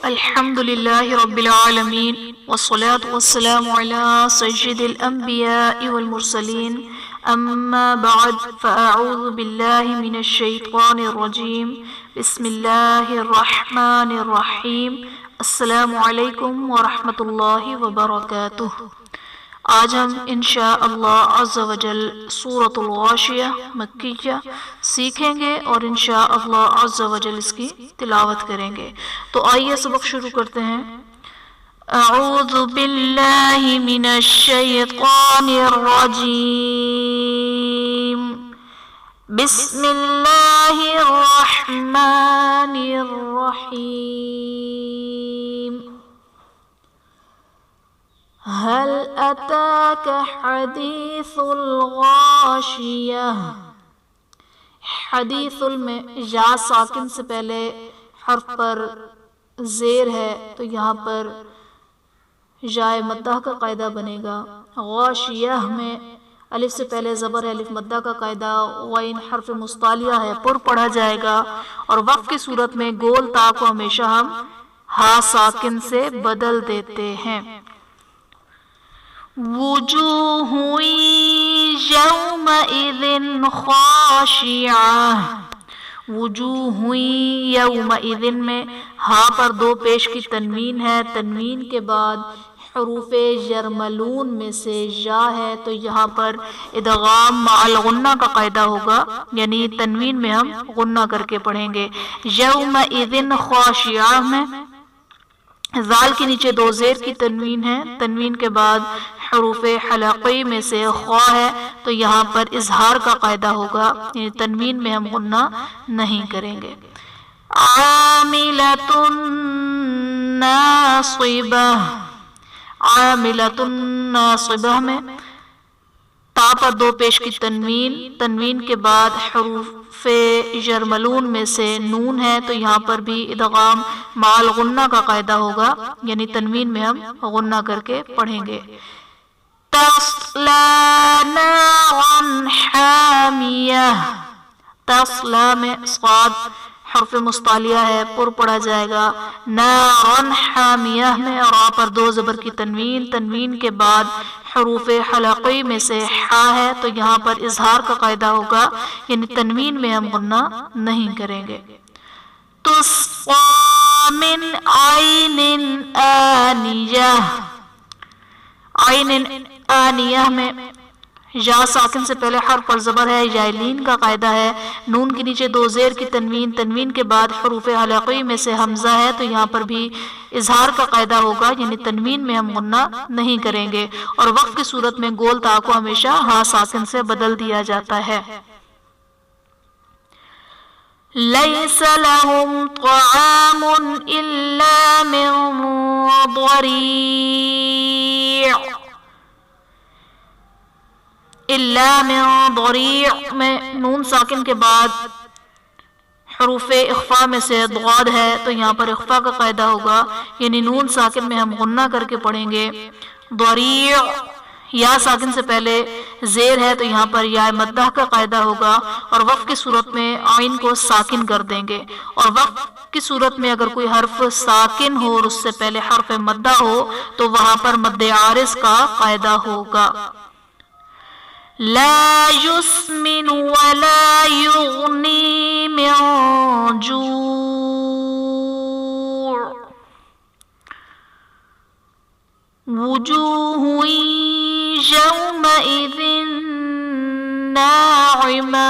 الحمد لله رب العالمين والصلاة والسلام على سيد الأنبياء والمرسلين أما بعد فأعوذ بالله من الشيطان الرجيم بسم الله الرحمن الرحيم السلام علیکم ورحمۃ اللہ وبرکاتہ۔ آج ہم انشاءاللہ عز و جل سورۃ الغاشیہ مکیہ سیکھیں گے اور انشاءاللہ عز و جل اس کی تلاوت کریں گے۔ تو آئیے سبق شروع کرتے ہیں۔ اعوذ باللہ من الشیطان الرجیم، بسم اللہ الرحمن الرحیم۔ هل اتاك حدیث الغاشیہ۔ حدیث میں یا ساکن سے پہلے حرف پر زیر ہے تو یہاں پر یا مدہ کا قاعدہ بنے گا۔ غاشیہ میں الف سے پہلے زبر ہے، الف مدہ کا قاعدہ، غین حرف مستعلیہ ہے، پر پڑھا جائے گا، اور وقف کی صورت میں گول تا کو ہمیشہ ہم ہا ساکن سے بدل دیتے ہیں۔ وجوہ یومئذ خاشعہ۔ وجوہ یومئذ میں ہا پر دو پیش کی تنوین ہے، تنوین کے بعد حروف یرملون میں سے یا ہے تو یہاں پر ادغام مع الغنہ کا قاعدہ ہوگا، یعنی تنوین میں ہم غنہ کر کے پڑھیں گے۔ یومئذ خاشعہ میں ذال کے نیچے دو زیر کی تنوین ہے، تنوین کے بعد حروف حلقی میں سے خوا ہے تو یہاں پر اظہار کا قاعدہ ہوگا، یعنی تنوین میں ہم غنہ نہیں کریں گے۔ عاملۃ ناصبہ۔ عاملۃ ناصبہ میں تا پر دو پیش کی تنوین، تنوین کے بعد حروف یرملون میں سے نون ہے تو یہاں پر بھی ادغام مع الغنہ کا قاعدہ ہوگا، یعنی تنوین میں ہم غنہ کر کے پڑھیں گے۔ تصلی نارا حامیہ۔ تصلی میں صاد حرف مستعلیہ ہے، پر پڑھا جائے گا۔ نارا حامیہ میں را پر دو زبر کی تنوین، تنوین کے بعد حروف حلقی میں سے حا ہے تو یہاں پر اظہار کا قاعدہ ہوگا، یعنی تنوین میں ہم غنہ نہیں کریں گے۔ تسقی من عین آنیہ۔ عین آنیہ میں یا ساکن سے پہلے حرف پر زبر ہے، یا لین کا قاعدہ ہے، نون کے نیچے دو زیر کی تنوین، تنوین کے بعد حروف حلقی میں سے حمزہ ہے تو یہاں پر بھی اظہار کا قاعدہ ہوگا، یعنی تنوین میں ہم غنہ نہیں کریں گے، اور وقف کی صورت میں گول تا کو ہمیشہ ہا ساکن سے بدل دیا جاتا ہے۔ لیس لہم طعام الا من ضریع۔ الا من ضریع میں نون ساکن کے بعد حروف اخفاء میں سے ضاد ہے تو یہاں پر اخفاء کا قاعدہ ہوگا، یعنی نون ساکن میں ہم غنہ کر کے پڑھیں گے۔ ضریع یا ساکن سے پہلے زیر ہے تو یہاں پر یا مدہ کا قاعدہ ہوگا، اور وقف کی صورت میں عین کو ساکن کر دیں گے، اور وقف کی صورت میں اگر کوئی حرف ساکن ہو اور اس سے پہلے حرف مدہ ہو تو وہاں پر مد عارض کا قاعدہ ہوگا۔ لا يسمن ولا يغني من جوع۔ وجوہ یومئذ ناعمہ۔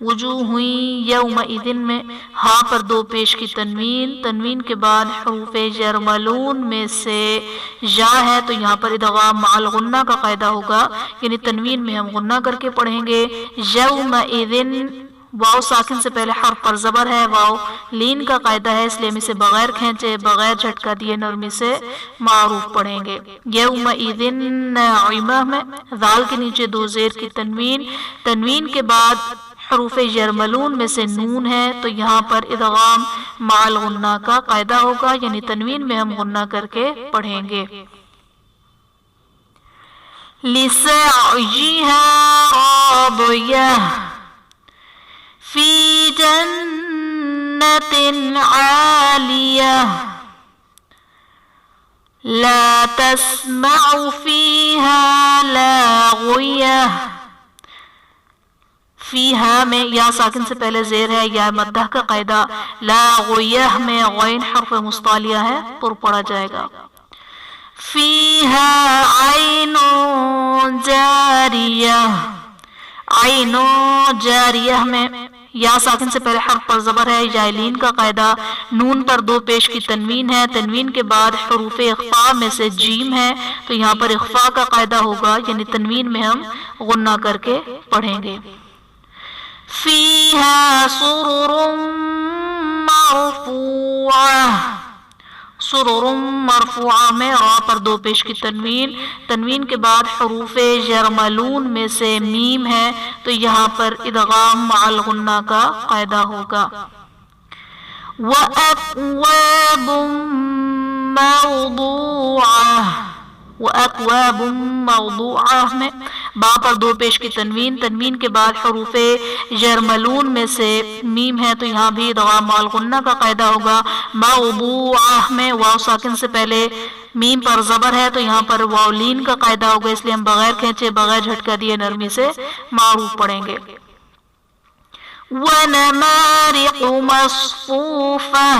وجوہ یومئذ میں ہا پر دو پیش کی تنوین، تنوین کے بعد حروف یرملون میں سے یا ہے تو یہاں پر ادغام مع الغنہ کا قاعدہ ہوگا، یعنی تنوین میں ہم غنہ کر کے پڑھیں گے۔ یومئذ واو ساکن سے پہلے حرف پر زبر ہے، واو لین کا قاعدہ ہے، اس لیے ہم اسے بغیر کھینچے بغیر جھٹکا دیے نرمی سے معروف پڑھیں گے۔ یومئذ ناعمہ میں ذال کے نیچے دو زیر کی تنوین، تنوین کے بعد حروف یرملون میں سے نون ہے تو یہاں پر ادغام مع الغنہ کا قاعدہ ہوگا، یعنی تنوین میں ہم غنہ کر کے پڑھیں گے۔ لسعیہا راضیہ فی جنت عالیہ۔ لا تسمع فيها لاغية، فیہا میں یا ساکن سے پہلے زیر ہے، یا مدہ کا قاعدہ، لاغیہ میں غین حرف مستعلیہ ہے، پر پڑا جائے گا. فیہا عین جاریہ، عین جاریہ میں یا ساکن سے پہلے حرف پر زبر ہے، جائلین کا قاعدہ، نون پر دو پیش کی تنوین ہے، تنوین کے بعد حروف اخفاء میں سے جیم ہے، تو یہاں پر اخفاء کا قاعدہ ہوگا، یعنی تنوین میں ہم غنہ کر کے پڑھیں گے. فیہا سرر مرفوعہ، سرر مرفوعہ میں را پر دو پیش کی تنوین، تنوین کے بعد حروف یرملون میں سے میم ہے، تو یہاں پر ادغام مع الغنہ کا قاعدہ ہوگا. وَأَكْوَابٌ مَوْضُوعَةٌ، وَأَكْوَابٌ مَوْضُوعَةٌ میں با پر دو پیش کی تنوین، تنوین کے بعد حروف یرملون میں سے میم ہے، تو یہاں بھی ادغام مع الغنہ کا قاعدہ ہوگا. موضوعہ میں واو ساکن سے پہلے میم پر زبر ہے، تو یہاں پر واولین کا قاعدہ ہوگا، اس لیے ہم بغیر کھینچے بغیر جھٹکا دیے نرمی سے معروف پڑھیں گے. وَنَمَارِقُ مَصْفُوفَةٌ،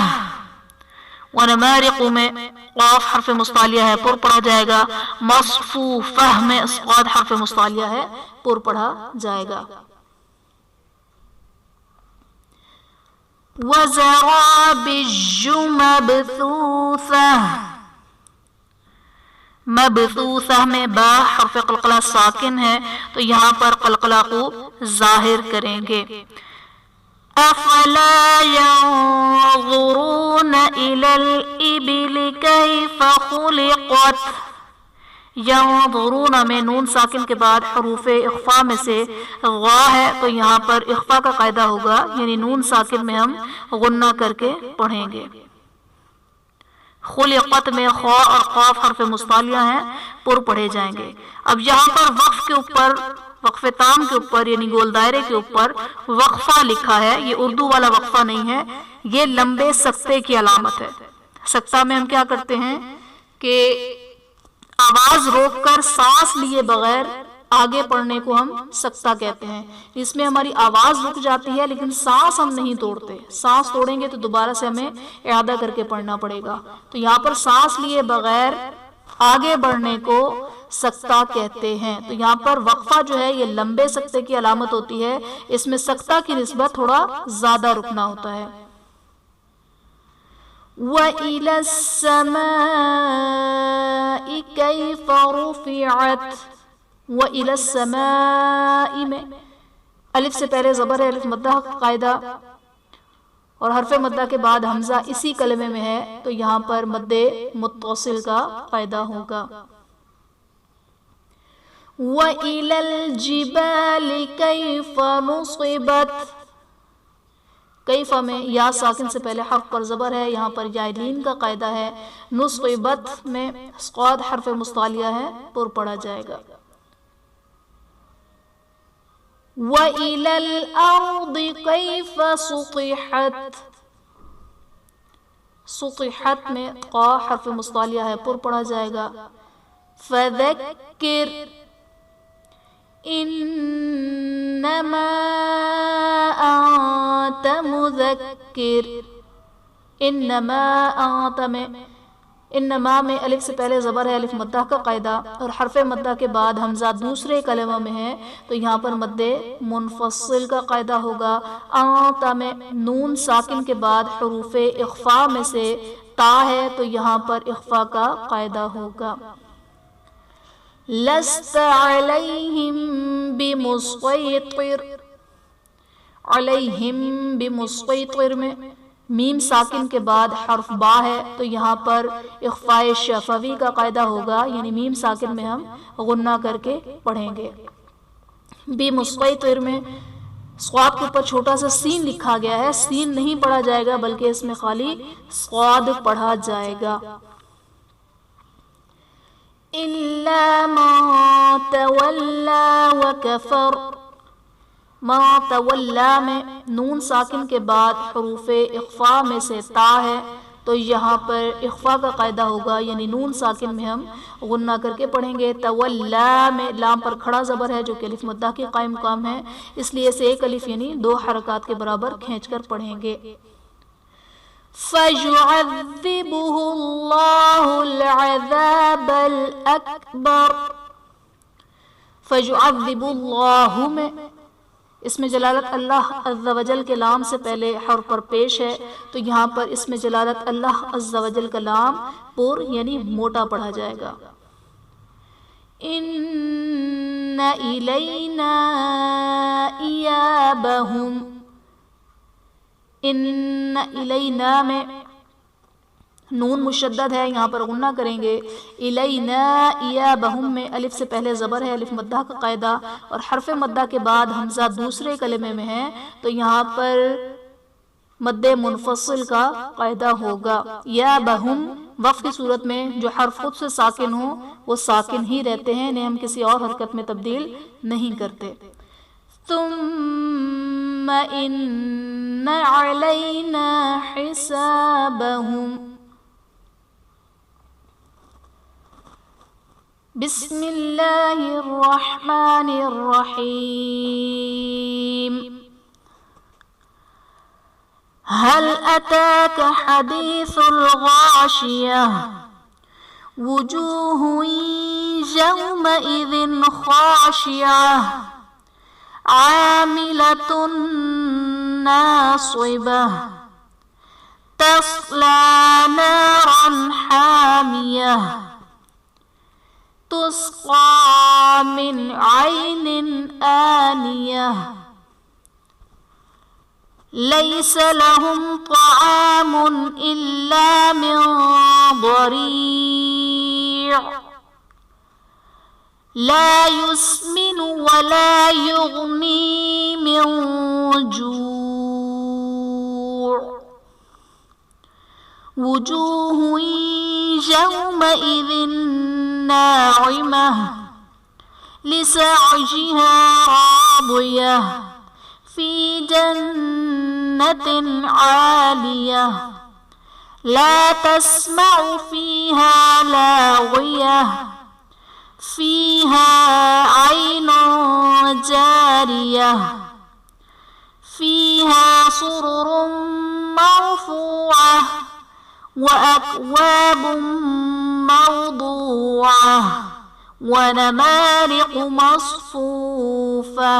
ونمارق میں قاف حرف مستعلیہ ہے، پر پڑھا جائے گا. مصفوفہ میں صاد حرف مستعلیہ ہے، پر پڑھا جائے گا. وزرابج مبثوثہ، مبثوثہ میں با حرف قلقلہ ساکن ہے، تو یہاں پر قلقلہ کو ظاہر کریں گے. افلا ينظرون الى الابل كيف خلقت، ينظرون میں نون ساکن کے بعد حروف اخفاء میں سے غا ہے، تو یہاں پر اخفاء کا قاعدہ ہوگا، یعنی نون ساکن میں ہم غنہ کر کے پڑھیں گے. خلقت میں خا اور قاف حرف مستعلیہ ہیں، پر پڑھے جائیں گے. اب یہاں پر وقف کے اوپر، وقف تام کے اوپر یعنی گول دائرے کے اوپر وقفہ لکھا ہے، یہ اردو والا وقفہ نہیں ہے، یہ لمبے سکتے کی علامت ہے. سکتہ میں ہم کیا کرتے ہیں کہ آواز روک کر سانس لیے بغیر آگے پڑھنے کو ہم سکتہ کہتے ہیں. اس میں ہماری آواز رک جاتی ہے لیکن سانس ہم نہیں توڑتے، سانس توڑیں گے تو دوبارہ سے ہمیں اعادہ کر کے پڑھنا پڑے گا. تو یہاں پر سانس لیے بغیر آگے بڑھنے کو سکتہ کہتے ہیں. تو یہاں پر وقفہ جو ہے یہ لمبے سکتے کی علامت ہوتی ہے، اس میں سکتہ کی نسبت تھوڑا زیادہ رکنا ہوتا ہے. وَإِلَى السَّمَاءِ كَيْفَ رُفِعَتْ، وَإِلَى السَّمَاءِ میں الف سے پہلے زبر ہے، الف مدہ کا قاعدہ، اور حرف مدہ کے بعد حمزہ اسی کلمے میں ہے، تو یہاں پر مد متصل کا قاعدہ ہوگا. وَإِلَى الْجِبَالِ كَيْفَ نُصِبَتْ، کیف میں یا ساکن سے پہلے حرف پر زبر ہے، یہاں پر جائلین کا قاعدہ ہے. نصبت میں صاد حرف مستعلیہ ہے، پر پڑھا جائے گا. وَإِلَى الْأَرْضِ كَيْفَ سُطِحَتْ، سُطِحَتْ میں قا حرف مستعلیہ ہے، پر پڑھا جائے گا. فَذَكِّرْ انما انت مذکر، انما انت میں انما میں الف سے پہلے زبر ہے، الف مدہ کا قاعدہ، اور حرف مدہ کے بعد حمزہ دوسرے کلمہ میں ہے، تو یہاں پر مد منفصل کا قاعدہ ہوگا. انت میں نون ساکن کے بعد حروف اخفاء میں سے تا ہے، تو یہاں پر اخفاء کا قاعدہ ہوگا. لست علیہم بمسیطر، علیہم بمسیطر میں میم ساکن کے بعد حرف با ہے، تو یہاں پر اخفاء شفوی کا قاعدہ ہوگا، یعنی میم ساکن میں ہم غنہ کر کے پڑھیں گے. بمسیطر میں صاد کے اوپر چھوٹا سا سین لکھا گیا ہے، سین نہیں پڑھا جائے گا بلکہ اس میں خالی صاد پڑھا جائے گا. إِلَّا مَا تَوَلَّى وَكَفَرْ، ما تولا میں نون ساکن کے بعد حروف اخفاء میں سے تا ہے، تو یہاں پر اخفا کا قاعدہ ہوگا، یعنی نون ساکن میں ہم غنہ کر کے پڑھیں گے۔ تولا میں لام پر کھڑا زبر ہے جو کہ الف مدہ کے قائم مقام ہے، اس لیے اسے ایک الف یعنی 2 حرکات کے برابر کھینچ کر پڑھیں گے۔ فَيُعَذِّبُهُ اللَّهُ الْعَذَابَ الْأَكْبَرَ۔ فَيُعَذِّبُ اللَّهُ میں اس میں جلالت اللہ عز و جل کے لام سے پہلے حرف پر پیش ہے، تو یہاں پر اس میں جلالت اللہ عز و جل کا لام پر یعنی موٹا پڑھا جائے گا۔ اِنَّ إِلَيْنَا إِيَابَهُمْ، اِنَّ إِلَيْنَا میں نون مشدد ہے، یہاں پر غنہ کریں گے۔ الینا ایابہم میں الف سے پہلے زبر ہے، الف مدہ کا قاعدہ، اور حرف مدہ کے بعد حمزہ دوسرے کلمے میں ہے، تو یہاں پر مد منفصل کا قاعدہ ہوگا۔ یابہم وقف کی صورت میں جو حرف خود سے ساکن ہو وہ ساکن ہی رہتے ہیں، انہیں ہم کسی اور حرکت میں تبدیل نہیں کرتے۔ ثم ان علینا حسابہم۔ بسم اللہ الرحمن الرحیم۔ هل أتاك حديث الغاشية وجوه يومئذ خاشعة عاملة ناصبة تصلى نارا حامية تسقى من عين آنية ليس لهم طعام إلا من ضريع لا يسمن ولا يغني من جوع وجوه يومئذ ناعمة لسعيها راضية في جنة عالية لا تسمع فيها لاغية فيها عين جارية فيها سرر مرفوعة وأكواب موضوعة ونمارق مصفوفة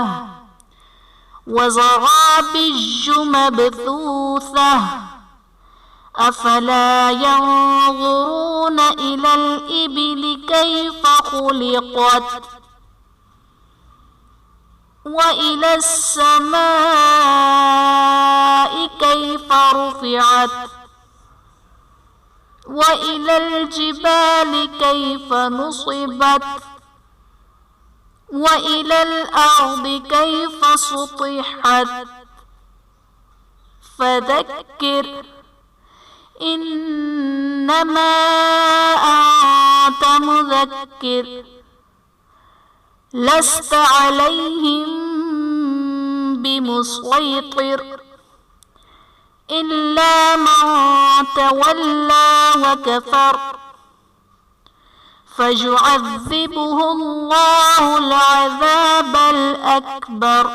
وزرابي مبثوثة أفلا ينظرون إلى الإبل كيف خلقت وإلى السماء كيف رفعت وإلى الجبال كيف نصبت وإلى الأرض كيف سطحت فذكر إنما أنت مذكر لست عليهم بمسيطر إلا من تولى وكفر فيعذبه الله العذاب الأكبر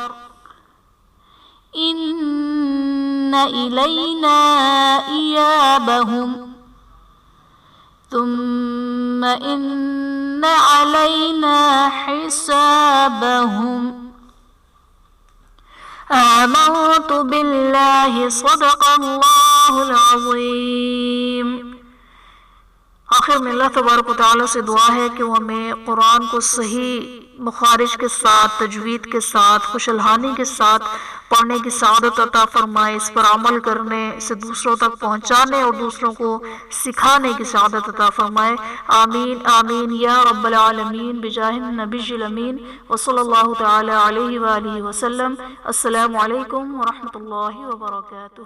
إن إلينا إيابهم ثم إن علينا حسابهم آمنت بالله صدق اللہ العظیم۔ آخر میں اللہ تبارک و تعالیٰ سے دعا ہے کہ وہ ہمیں قرآن کو صحیح مخارج کے ساتھ، تجوید کے ساتھ، خوش الحانی کے ساتھ پڑھنے کی سعادت عطا فرمائے، اس پر عمل کرنے سے دوسروں تک پہنچانے اور دوسروں کو سکھانے کی سعادت عطا فرمائے۔ آمین آمین یا رب العالمین بجاہ النبی الامین وصلی اللہ تعالی علیہ وآلہ وسلم۔ السلام علیکم ورحمۃ اللہ وبرکاتہ۔